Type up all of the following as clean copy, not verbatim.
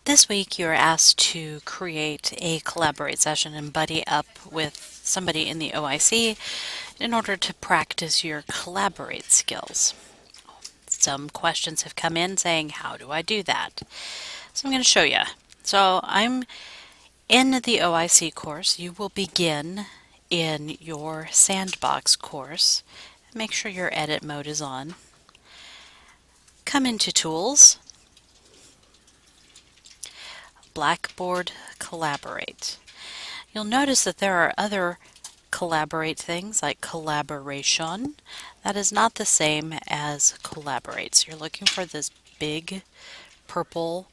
This week, you're asked to create a Collaborate session and buddy up with somebody in the OIC in order to practice your Collaborate skills. Some questions have come in saying, how do I do that? So I'm going to show you. So I'm in the OIC course. You will begin in your Sandbox course. Make sure your edit mode is on. Come into Tools, Blackboard Collaborate. You'll notice that there are other Collaborate things like collaboration. That is not the same as Collaborate. So you're looking for this big purple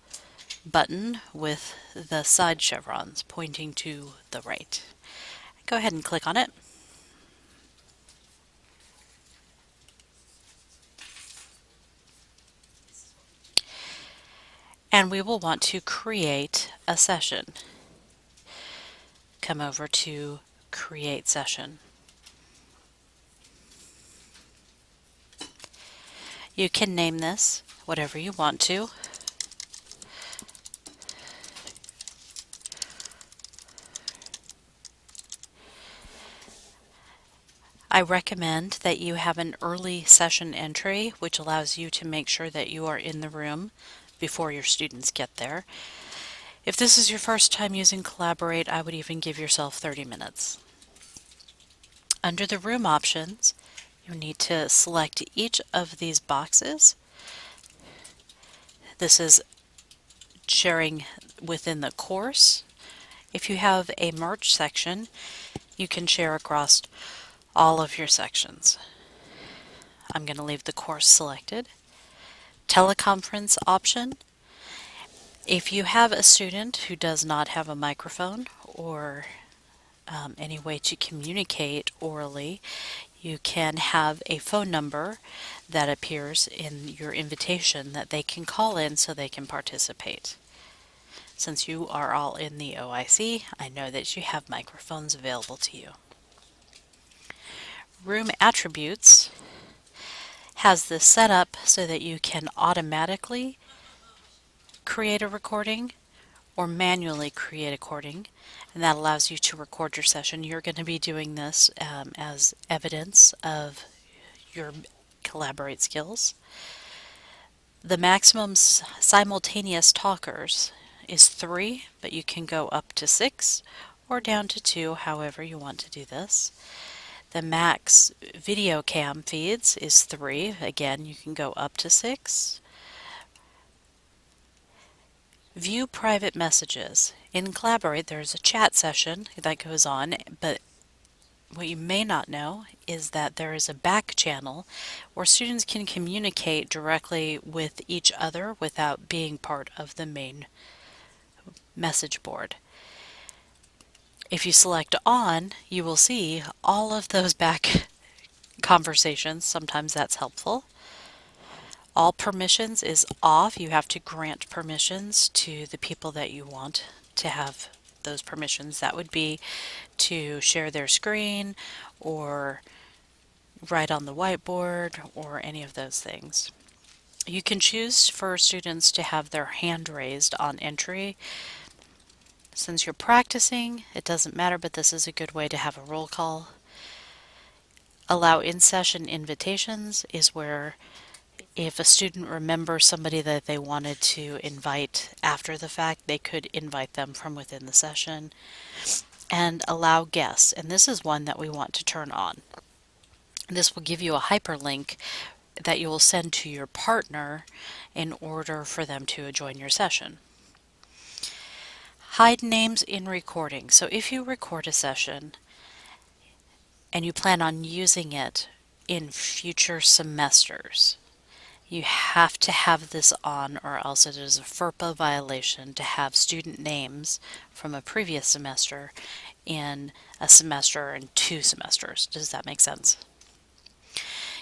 button with the side chevrons pointing to the right. Go ahead and click on it. And we will want to create a session. Come over to Create Session. You can name this whatever you want to. I recommend that you have an early session entry, which allows you to make sure that you are in the room before your students get there. If this is your first time using Collaborate, I would even give yourself 30 minutes. Under the room options, you need to select each of these boxes. This is sharing within the course. If you have a merge section, you can share across all of your sections. I'm going to leave the course selected. Teleconference option. If you have a student who does not have a microphone or any way to communicate orally, you can have a phone number that appears in your invitation that they can call in so they can participate. Since you are all in the OIC, I know that you have microphones available to you. Room Attributes has this set up so that you can automatically create a recording or manually create a recording, and that allows you to record your session. You're going to be doing this as evidence of your Collaborate skills. The maximum simultaneous talkers is 3, but you can go up to 6 or down to 2, however you want to do this. The max video cam feeds is 3. Again, you can go up to 6. View private messages. In Collaborate, there's a chat session that goes on, but what you may not know is that there is a back channel where students can communicate directly with each other without being part of the main message board. If you select on, you will see all of those back conversations. Sometimes that's helpful. All permissions is off. You have to grant permissions to the people that you want to have those permissions. That would be to share their screen or write on the whiteboard or any of those things. You can choose for students to have their hand raised on entry. Since you're practicing, it doesn't matter, but this is a good way to have a roll call. Allow in-session invitations is where if a student remembers somebody that they wanted to invite after the fact, they could invite them from within the session. And allow guests, and this is one that we want to turn on. This will give you a hyperlink that you will send to your partner in order for them to join your session. Hide names in recording. So if you record a session and you plan on using it in future semesters, you have to have this on, or else it is a FERPA violation to have student names from a previous semester in a semester or in 2 semesters. Does that make sense?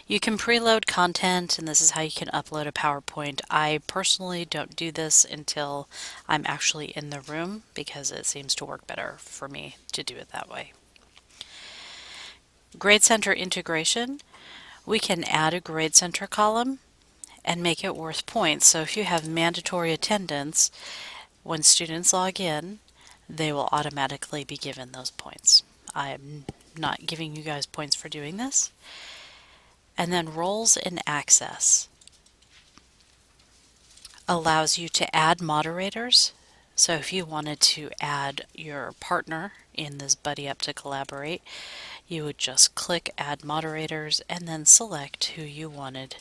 You can preload content, and this is how you can upload a PowerPoint. I personally don't do this until I'm actually in the room because it seems to work better for me to do it that way. Grade Center integration. We can add a Grade Center column and make it worth points. So if you have mandatory attendance, When students log in, they will automatically be given those points. I'm not giving you guys points for doing this. And then roles and access allows you to add moderators. So if you wanted to add your partner in this Buddy Up to Collaborate, you would just click Add Moderators and then select who you wanted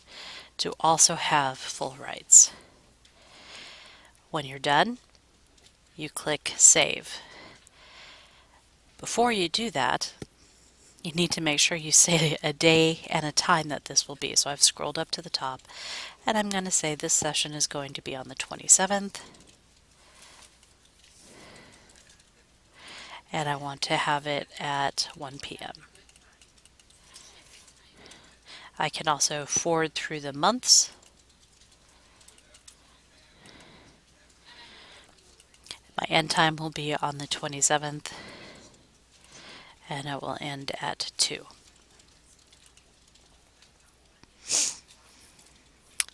to also have full rights. When you're done, you click Save. Before you do that, you need to make sure you say a day and a time that this will be. So I've scrolled up to the top and I'm going to say this session is going to be on the 27th. And I want to have it at 1 p.m. I can also forward through the months. My end time will be on the 27th and it will end at 2.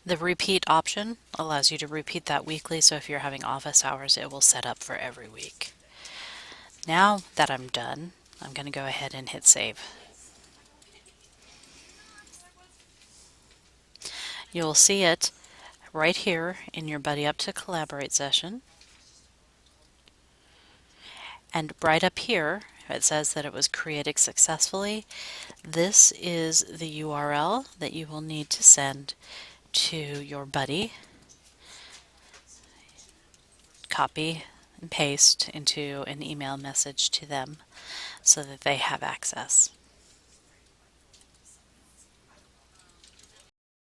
The repeat option allows you to repeat that weekly, so if you're having office hours, it will set up for every week. Now that I'm done, I'm going to go ahead and hit save. You'll see it right here in your Buddy Up to Collaborate session. And right up here, it says that it was created successfully. This is the URL that you will need to send to your buddy. Copy and paste into an email message to them so that they have access.